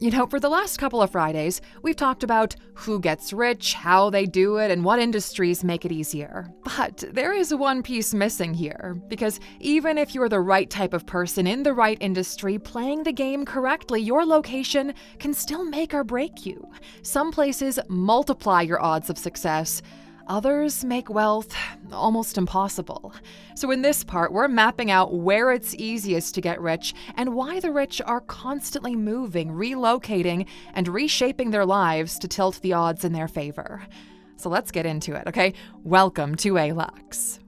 For the last couple of Fridays, we've talked about who gets rich, how they do it, and what industries make it easier. But there is one piece missing here, because even if you're the right type of person in the right industry playing the game correctly, your location can still make or break you. Some places multiply your odds of success. Others make wealth almost impossible. So in this part, we're mapping out where it's easiest to get rich and why the rich are constantly moving, relocating, and reshaping their lives to tilt the odds in their favor. So let's get into it, okay? Welcome to Alux.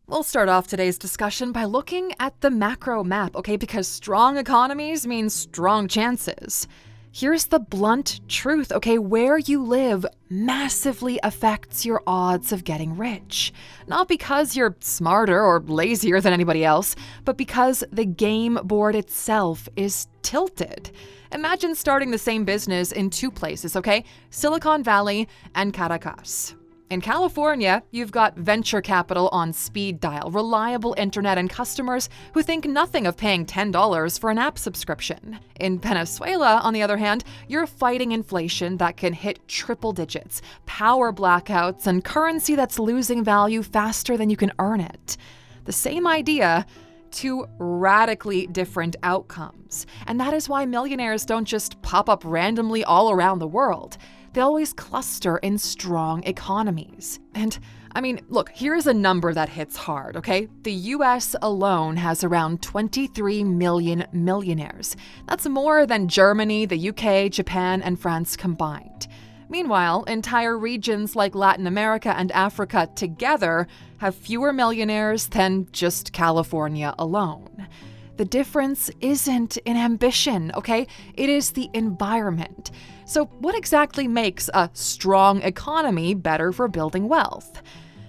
We'll start off today's discussion by looking at the macro map, okay? Because strong economies mean strong chances. Here's the blunt truth, okay? Where you live massively affects your odds of getting rich. Not because you're smarter or lazier than anybody else, but because the game board itself is tilted. Imagine starting the same business in two places, okay? Silicon Valley and Caracas. In California, you've got venture capital on speed dial, reliable internet, and customers who think nothing of paying $10 for an app subscription. In Venezuela, on the other hand, you're fighting inflation that can hit triple digits, power blackouts, and currency that's losing value faster than you can earn it. The same idea, two radically different outcomes. And that is why millionaires don't just pop up randomly all around the world. They always cluster in strong economies. And look, here's a number that hits hard, okay? The US alone has around 23 million millionaires. That's more than Germany, the UK, Japan, and France combined. Meanwhile, entire regions like Latin America and Africa together have fewer millionaires than just California alone. The difference isn't in ambition, okay? It is the environment. So what exactly makes a strong economy better for building wealth?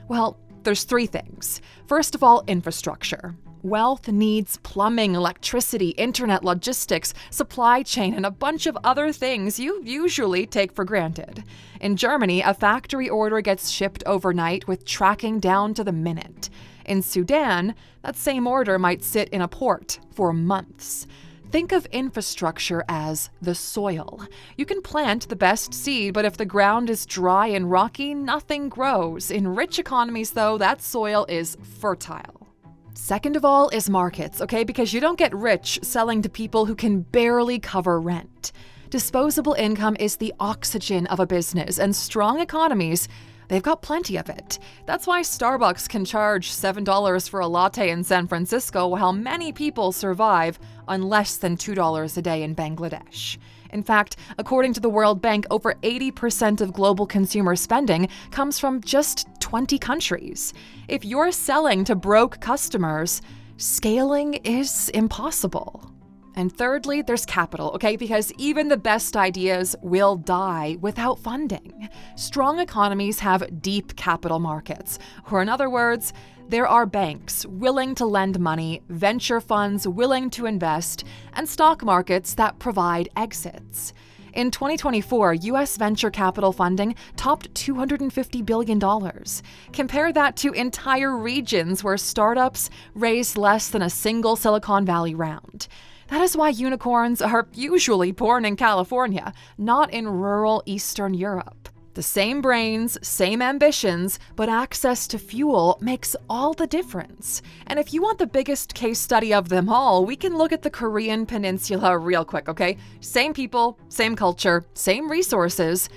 Well, there's three things. First of all, infrastructure. Wealth needs plumbing, electricity, internet, logistics, supply chain, and a bunch of other things you usually take for granted. In Germany, a factory order gets shipped overnight with tracking down to the minute. In Sudan, that same order might sit in a port for months. Think of infrastructure as the soil. You can plant the best seed, but if the ground is dry and rocky, nothing grows. In rich economies, though, that soil is fertile. Second of all is markets, okay? Because you don't get rich selling to people who can barely cover rent. Disposable income is the oxygen of a business, and strong economies, they've got plenty of it. That's why Starbucks can charge $7 for a latte in San Francisco, while many people survive on less than $2 a day in Bangladesh. In fact, according to the World Bank, over 80% of global consumer spending comes from just 20 countries. If you're selling to broke customers, scaling is impossible. And thirdly, there's capital, okay? Because even the best ideas will die without funding. Strong economies have deep capital markets, or in other words, there are banks willing to lend money, venture funds willing to invest, and stock markets that provide exits. In 2024, U.S. venture capital funding topped $250 billion. Compare that to entire regions where startups raise less than a single Silicon Valley round. That is why unicorns are usually born in California, not in rural Eastern Europe. The same brains, same ambitions, but access to fuel makes all the difference. And if you want the biggest case study of them all, we can look at the Korean Peninsula real quick, okay? Same people, same culture, same resources,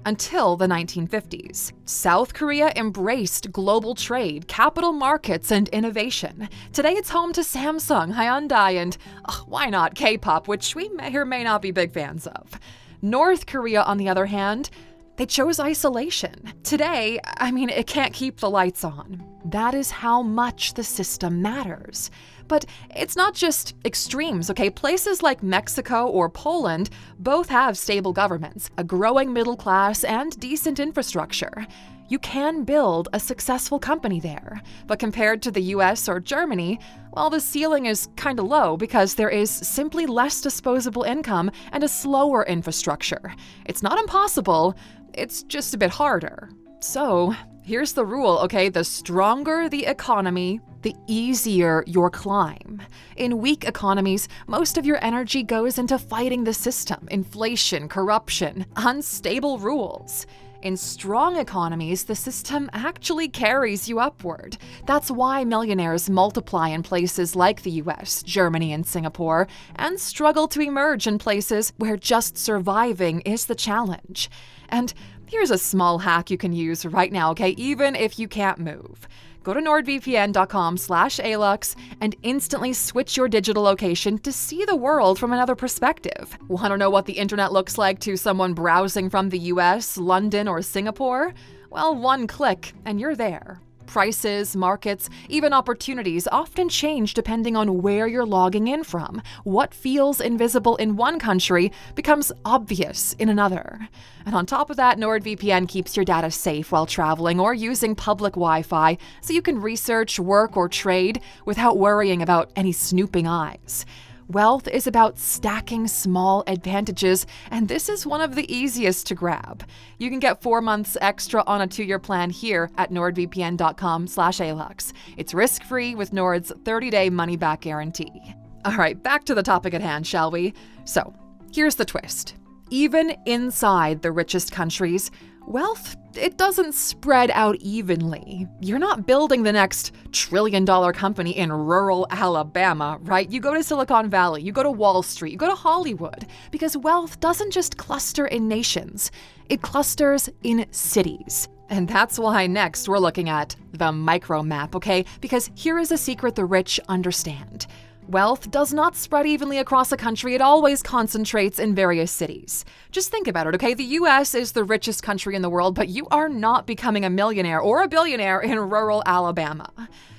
until the 1950s. South Korea embraced global trade, capital markets, and innovation. Today it's home to Samsung, Hyundai, and why not K-pop, which we may or may not be big fans of. North Korea, on the other hand, they chose isolation. Today, it can't keep the lights on. That is how much the system matters. But it's not just extremes, okay? Places like Mexico or Poland both have stable governments, a growing middle class, and decent infrastructure. You can build a successful company there. But compared to the US or Germany, well, the ceiling is kind of low because there is simply less disposable income and a slower infrastructure. It's not impossible, it's just a bit harder. So, here's the rule, okay? The stronger the economy, the easier your climb. In weak economies, most of your energy goes into fighting the system, inflation, corruption, unstable rules. In strong economies, the system actually carries you upward. That's why millionaires multiply in places like the US, Germany, and Singapore, and struggle to emerge in places where just surviving is the challenge. And here's a small hack you can use right now, okay, even if you can't move. Go to nordvpn.com/alux and instantly switch your digital location to see the world from another perspective. Want to know what the internet looks like to someone browsing from the US, London, or Singapore? Well, one click and you're there. Prices, markets, even opportunities often change depending on where you're logging in from. What feels invisible in one country becomes obvious in another. And on top of that, NordVPN keeps your data safe while traveling or using public Wi-Fi, so you can research, work, or trade without worrying about any snooping eyes. Wealth is about stacking small advantages, and this is one of the easiest to grab. You can get 4 months extra on a 2-year plan here at nordvpn.com/alux. It's risk-free with Nord's 30-day money-back guarantee. All right, back to the topic at hand, shall we? So, here's the twist. Even inside the richest countries, wealth, it doesn't spread out evenly. You're not building the next trillion-dollar company in rural Alabama, right? You go to Silicon Valley, you go to Wall Street, you go to Hollywood, because wealth doesn't just cluster in nations, it clusters in cities. And that's why next we're looking at the micro map, okay? Because here is a secret the rich understand. Wealth does not spread evenly across a country, it always concentrates in various cities. Just think about it, okay? The US is the richest country in the world, but you are not becoming a millionaire or a billionaire in rural Alabama.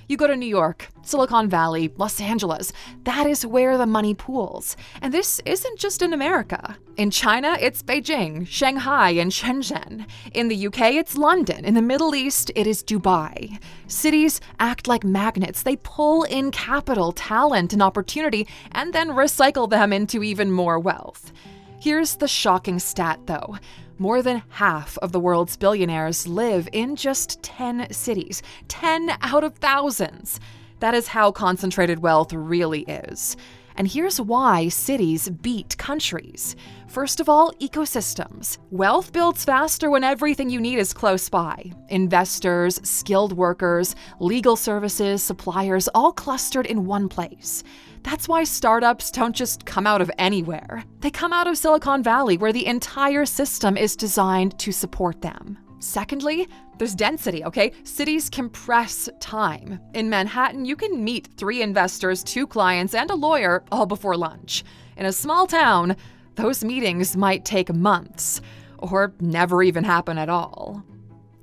You go to New York, Silicon Valley, Los Angeles, that is where the money pools. And this isn't just in America. In China, it's Beijing, Shanghai, and Shenzhen. In the UK, it's London. In the Middle East, it is Dubai. Cities act like magnets. They pull in capital, talent, and opportunity, and then recycle them into even more wealth. Here's the shocking stat, though. More than half of the world's billionaires live in just 10 cities. 10 out of thousands. That is how concentrated wealth really is. And here's why cities beat countries. First of all, ecosystems. Wealth builds faster when everything you need is close by. Investors, skilled workers, legal services, suppliers, all clustered in one place. That's why startups don't just come out of anywhere. They come out of Silicon Valley, where the entire system is designed to support them. Secondly, there's density, okay? Cities compress time. In Manhattan, you can meet 3 investors, 2 clients, and a lawyer all before lunch. In a small town, those meetings might take months, or never even happen at all.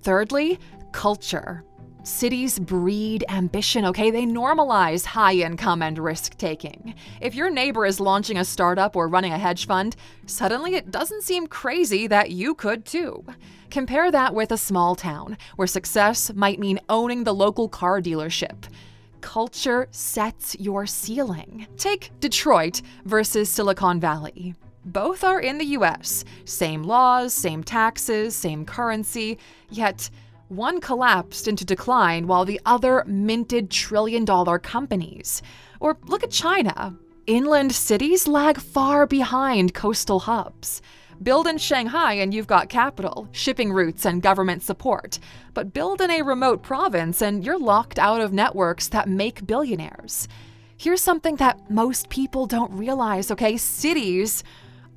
Thirdly, culture. Cities breed ambition, okay? They normalize high income and risk-taking. If your neighbor is launching a startup or running a hedge fund, suddenly it doesn't seem crazy that you could too. Compare that with a small town, where success might mean owning the local car dealership. Culture sets your ceiling. Take Detroit versus Silicon Valley. Both are in the US. Same laws, same taxes, same currency, yet one collapsed into decline while the other minted trillion-dollar companies. Or look at China. Inland cities lag far behind coastal hubs. Build in Shanghai and you've got capital, shipping routes, and government support. But build in a remote province and you're locked out of networks that make billionaires. Here's something that most people don't realize, okay? Cities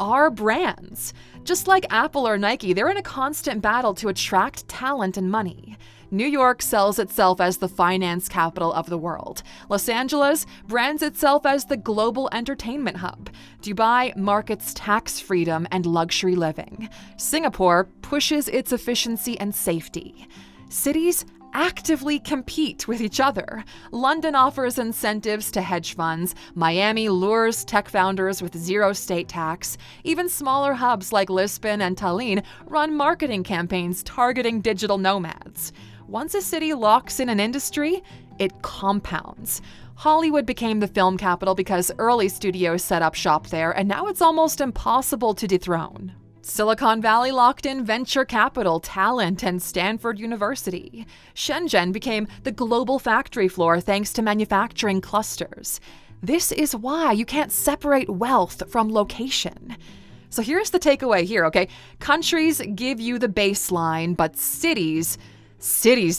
are brands. Just like Apple or Nike, they're in a constant battle to attract talent and money. New York sells itself as the finance capital of the world. Los Angeles brands itself as the global entertainment hub. Dubai markets tax freedom and luxury living. Singapore pushes its efficiency and safety. Cities actively compete with each other. London offers incentives to hedge funds. Miami lures tech founders with zero state tax. Even smaller hubs like Lisbon and Tallinn run marketing campaigns targeting digital nomads. Once a city locks in an industry, it compounds. Hollywood became the film capital because early studios set up shop there, and now it's almost impossible to dethrone. Silicon Valley locked in venture capital, talent, and Stanford University. Shenzhen became the global factory floor thanks to manufacturing clusters. This is why you can't separate wealth from location. So here's the takeaway here, okay? Countries give you the baseline, but cities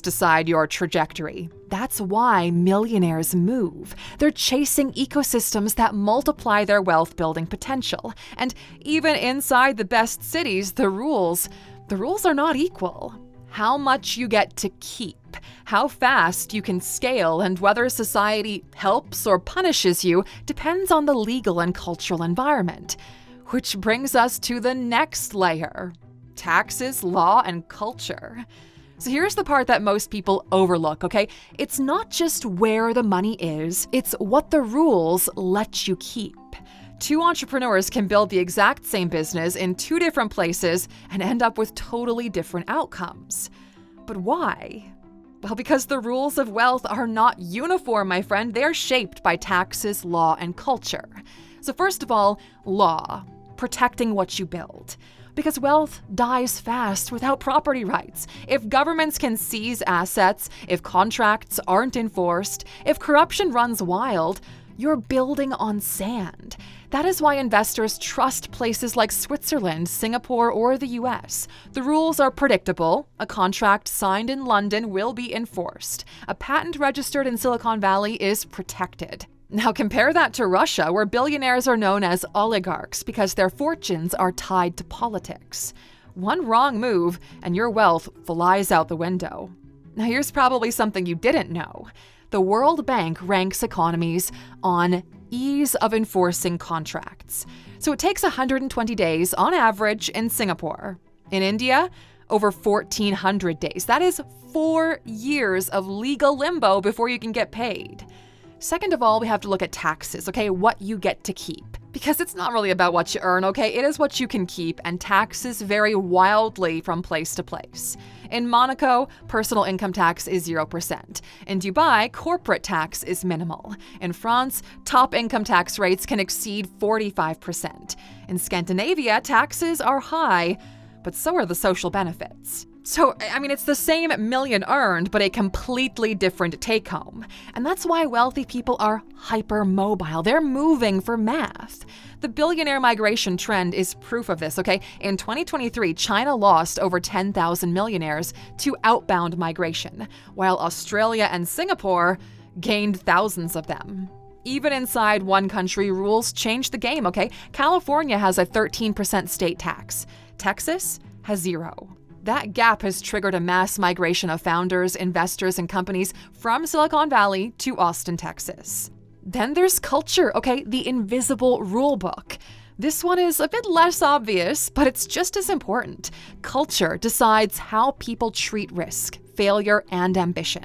decide your trajectory. That's why millionaires move. They're chasing ecosystems that multiply their wealth-building potential. And even inside the best cities, the rules are not equal. How much you get to keep, how fast you can scale, and whether society helps or punishes you depends on the legal and cultural environment. Which brings us to the next layer: taxes, law, and culture. So here's the part that most people overlook, okay? It's not just where the money is, it's what the rules let you keep. Two entrepreneurs can build the exact same business in two different places and end up with totally different outcomes. But why? Well, because the rules of wealth are not uniform, my friend. They're shaped by taxes, law, and culture. So first of all, law, protecting what you build. Because wealth dies fast without property rights. If governments can seize assets, if contracts aren't enforced, if corruption runs wild, you're building on sand. That is why investors trust places like Switzerland, Singapore, or the US. The rules are predictable. A contract signed in London will be enforced. A patent registered in Silicon Valley is protected. Now compare that to Russia, where billionaires are known as oligarchs because their fortunes are tied to politics. One wrong move and your wealth flies out the window. Now here's probably something you didn't know. The World Bank ranks economies on ease of enforcing contracts. So it takes 120 days on average in Singapore. In India, over 1,400 days. That is 4 years of legal limbo before you can get paid. Second of all, we have to look at taxes, okay? What you get to keep. Because it's not really about what you earn, okay? It is what you can keep, and taxes vary wildly from place to place. In Monaco, personal income tax is 0%. In Dubai, corporate tax is minimal. In France, top income tax rates can exceed 45%. In Scandinavia, taxes are high, but so are the social benefits. So, it's the same million earned, but a completely different take-home. And that's why wealthy people are hyper-mobile. They're moving for math. The billionaire migration trend is proof of this, okay? In 2023, China lost over 10,000 millionaires to outbound migration, while Australia and Singapore gained thousands of them. Even inside one country, rules change the game, okay? California has a 13% state tax. Texas has 0. That gap has triggered a mass migration of founders, investors, and companies from Silicon Valley to Austin, Texas. Then there's culture, okay? The invisible rule book. This one is a bit less obvious, but it's just as important. Culture decides how people treat risk, failure, and ambition.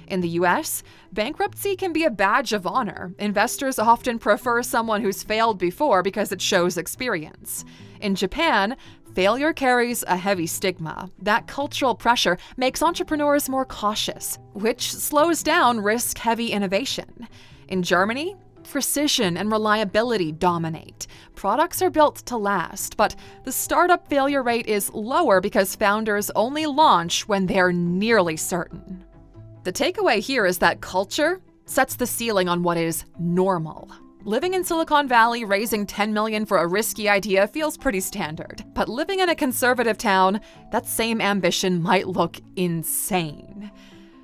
In the US, bankruptcy can be a badge of honor. Investors often prefer someone who's failed before because it shows experience. In Japan, failure carries a heavy stigma. That cultural pressure makes entrepreneurs more cautious, which slows down risk-heavy innovation. In Germany, precision and reliability dominate. Products are built to last, but the startup failure rate is lower because founders only launch when they're nearly certain. The takeaway here is that culture sets the ceiling on what is normal. Living in Silicon Valley, raising $10 million for a risky idea feels pretty standard. But living in a conservative town, that same ambition might look insane.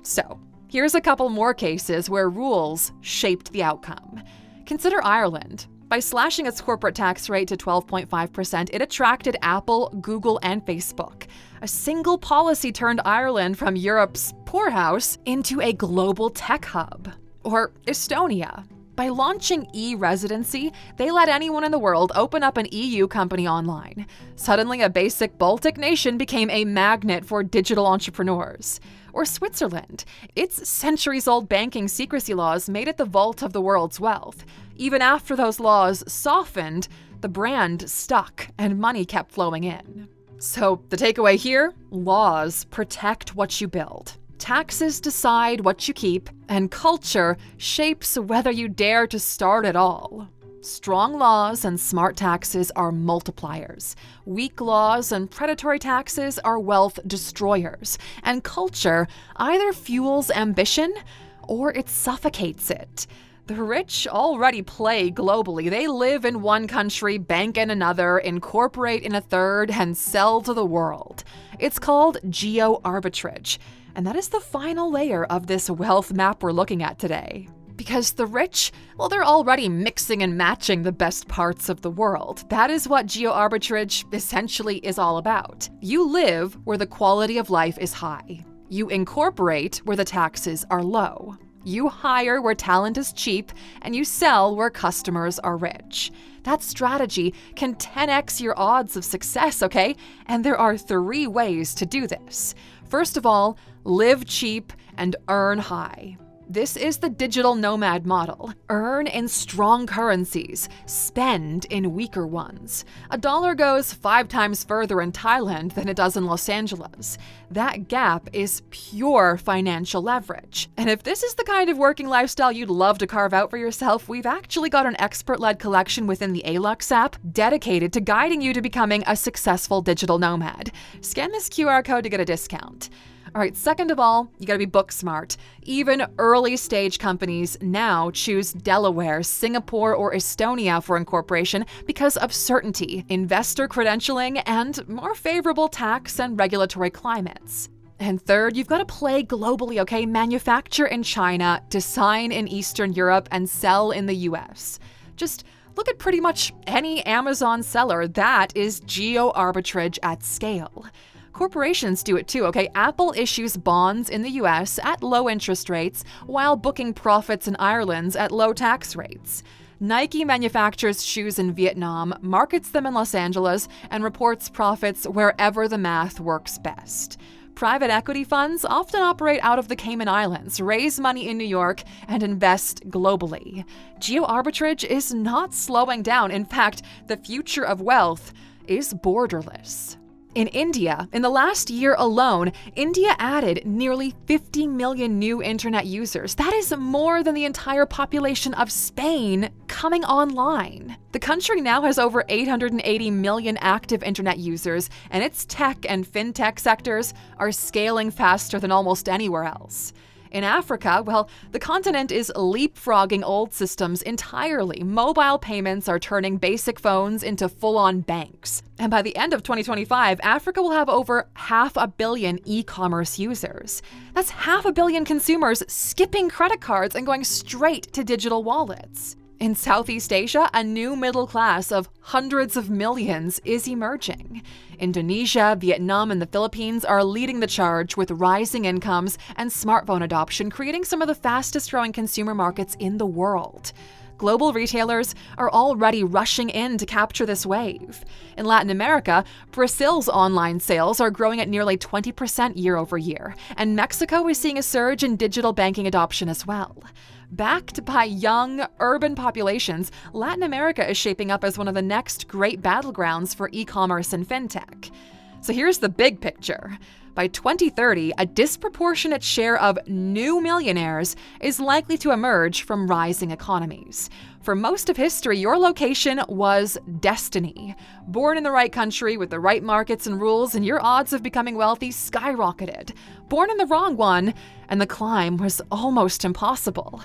So, here's a couple more cases where rules shaped the outcome. Consider Ireland. By slashing its corporate tax rate to 12.5%, it attracted Apple, Google, and Facebook. A single policy turned Ireland from Europe's poorhouse into a global tech hub. Or Estonia. By launching e-residency, they let anyone in the world open up an EU company online. Suddenly, a basic Baltic nation became a magnet for digital entrepreneurs. Or Switzerland. Its centuries-old banking secrecy laws made it the vault of the world's wealth. Even after those laws softened, the brand stuck and money kept flowing in. So, the takeaway here? Laws protect what you build. Taxes decide what you keep, and culture shapes whether you dare to start at all. Strong laws and smart taxes are multipliers. Weak laws and predatory taxes are wealth destroyers. And culture either fuels ambition or it suffocates it. The rich already play globally. They live in one country, bank in another, incorporate in a third, and sell to the world. It's called Geo Arbitrage, and that is the final layer of this wealth map we're looking at today. Because the rich, well, they're already mixing and matching the best parts of the world. That is what Geo Arbitrage essentially is all about. You live where the quality of life is high. You incorporate where the taxes are low. You hire where talent is cheap, and you sell where customers are rich. That strategy can 10x your odds of success, okay? And there are 3 ways to do this. First of all, live cheap and earn high. This is the digital nomad model. Earn in strong currencies, spend in weaker ones. A dollar goes 5 times further in Thailand than it does in Los Angeles. That gap is pure financial leverage. And if this is the kind of working lifestyle you'd love to carve out for yourself, we've actually got an expert-led collection within the Alux app dedicated to guiding you to becoming a successful digital nomad. Scan this QR code to get a discount. All right, second of all, you gotta be book smart. Even early stage companies now choose Delaware, Singapore, or Estonia for incorporation because of certainty, investor credentialing, and more favorable tax and regulatory climates. And third, you've got to play globally, okay? Manufacture in China, design in Eastern Europe, and sell in the US. Just look at pretty much any Amazon seller. That is Geo Arbitrage at scale. Corporations do it too, okay? Apple issues bonds in the US at low interest rates while booking profits in Ireland at low tax rates. Nike manufactures shoes in Vietnam, markets them in Los Angeles, and reports profits wherever the math works best. Private equity funds often operate out of the Cayman Islands, raise money in New York, and invest globally. Geo Arbitrage is not slowing down. In fact, the future of wealth is borderless. In India, in the last year alone, India added nearly 50 million new internet users. That is more than the entire population of Spain coming online. The country now has over 880 million active internet users, and its tech and fintech sectors are scaling faster than almost anywhere else. In Africa, well, the continent is leapfrogging old systems entirely. Mobile payments are turning basic phones into full-on banks. And by the end of 2025, Africa will have over 500 million e-commerce users. That's 500 million consumers skipping credit cards and going straight to digital wallets. In Southeast Asia, a new middle class of hundreds of millions is emerging. Indonesia, Vietnam, and the Philippines are leading the charge with rising incomes and smartphone adoption, creating some of the fastest-growing consumer markets in the world. Global retailers are already rushing in to capture this wave. In Latin America, Brazil's online sales are growing at nearly 20% year over year, and Mexico is seeing a surge in digital banking adoption as well. Backed by young, urban populations, Latin America is shaping up as one of the next great battlegrounds for e-commerce and fintech. So here's the big picture. By 2030, a disproportionate share of new millionaires is likely to emerge from rising economies. For most of history, your location was destiny. Born in the right country with the right markets and rules, and your odds of becoming wealthy skyrocketed. Born in the wrong one, and the climb was almost impossible.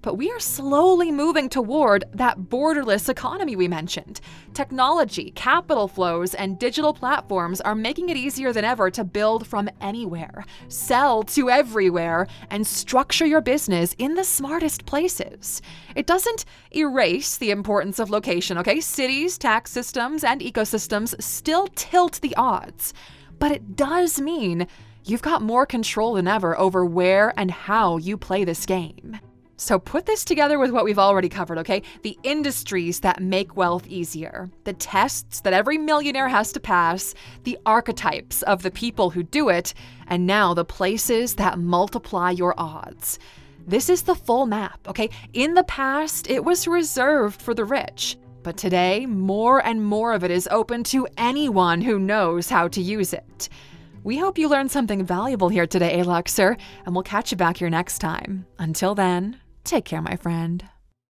But we are slowly moving toward that borderless economy we mentioned. Technology, capital flows, and digital platforms are making it easier than ever to build from anywhere, sell to everywhere, and structure your business in the smartest places. It doesn't erase the importance of location, okay? Cities, tax systems, and ecosystems still tilt the odds. But it does mean you've got more control than ever over where and how you play this game. So put this together with what we've already covered, okay? The industries that make wealth easier, the tests that every millionaire has to pass, the archetypes of the people who do it, and now the places that multiply your odds. This is the full map, okay? In the past, it was reserved for the rich. But today, more and more of it is open to anyone who knows how to use it. We hope you learned something valuable here today, Aluxer, and we'll catch you back here next time. Until then, take care, my friend.